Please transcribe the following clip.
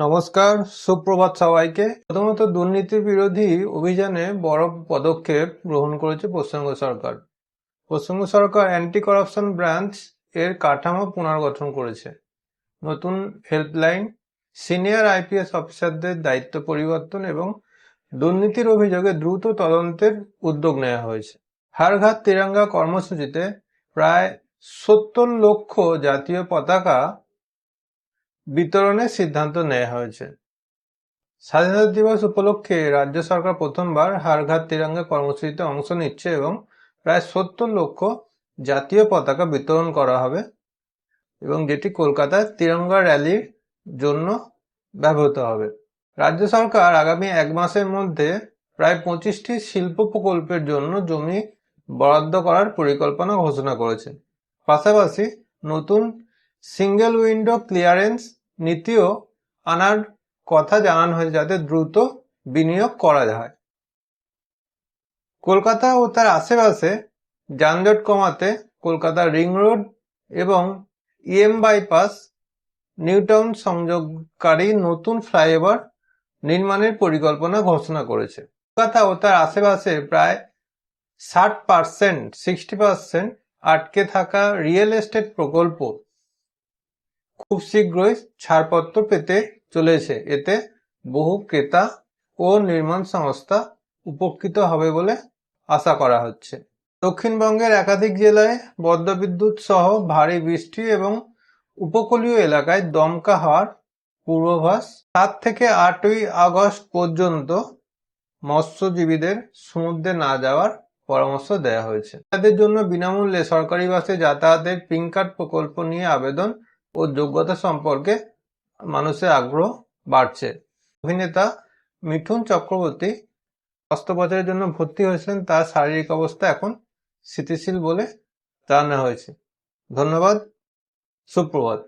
নমস্কার, সুপ্রভাত সবাইকে। প্রথমত দুর্নীতি বিরোধী অভিযানে বড় পদক্ষেপ গ্রহণ করেছে পশ্চিমবঙ্গ সরকার। পশ্চিমবঙ্গ সরকার অ্যান্টি কারাপশন ব্রাঞ্চ এর কাঠামো পুনর্গঠন করেছে। নতুন হেল্পলাইন, সিনিয়র আইপিএস অফিসারদের দায়িত্ব পরিবর্তন এবং দুর্নীতির অভিযোগে দ্রুত তদন্তের উদ্যোগ নেওয়া হয়েছে। হর ঘর তিরঙ্গা কর্মসূচিতে প্রায় 70 লক্ষ জাতীয় পতাকা বিতরণের সিদ্ধান্ত নেওয়া হয়েছে। স্বাধীনতা দিবস উপলক্ষে রাজ্য সরকার প্রথমবার হর ঘর তিরঙ্গা কর্মসূচিতে অংশ নিচ্ছে এবং প্রায় 70 লক্ষ জাতীয় পতাকা বিতরণ করা হবে এবং যেটি কলকাতায় তিরঙ্গা র্যালির জন্য ব্যবহৃত হবে। রাজ্য সরকার আগামী 1 মাসের মধ্যে প্রায় 25টি শিল্প প্রকল্পের জন্য জমি বরাদ্দ করার পরিকল্পনা ঘোষণা করেছে। পাশাপাশি নতুন সিঙ্গেল উইন্ডো ক্লিয়ারেন্স নীতিও আনার কথা জানানো হয়েছে যাতে দ্রুত বিনিয়োগ করা যায়। কলকাতা ও তার আশেপাশে যানজট কমাতে কলকাতা রিং রোড এবং বাইপাস নিউ টাউন সংযোগকারী নতুন ফ্লাইওভার নির্মাণের পরিকল্পনা ঘোষণা করেছে। কলকাতা ও তার আশেপাশে প্রায় 60% আটকে থাকা রিয়েল এস্টেট প্রকল্প খুব শীঘ্রই ছাড়পত্র পেতে চলেছে। এতে বহু ক্রেতা ও নির্মাণ সংস্থা উপকৃত হবে বলে আশা করা হচ্ছে। দক্ষিণবঙ্গের একাধিক জেলায় বজ্রবিদ্যুৎ সহ ভারী বৃষ্টি এবং উপকূলীয় এলাকায় দমকা হওয়ার পূর্বাভাস। 7 থেকে 8ই আগস্ট পর্যন্ত মৎস্যজীবীদের সমুদ্রে না যাওয়ার পরামর্শ দেওয়া হয়েছে। তাদের জন্য বিনামূল্যে সরকারি বাসে যাতায়াতের পিঙ্ক কার্ড প্রকল্প নিয়ে আবেদন ও যোগ্যতা সম্পর্কে মানুষের আগ্রহ বাড়ছে। অভিনেতা মিঠুন চক্রবর্তী অস্ত্রোপচারের জন্য ভর্তি হয়েছিলেন। তার শারীরিক অবস্থা এখন স্থিতিশীল বলে জানানো হয়েছে। ধন্যবাদ, সুপ্রভাত।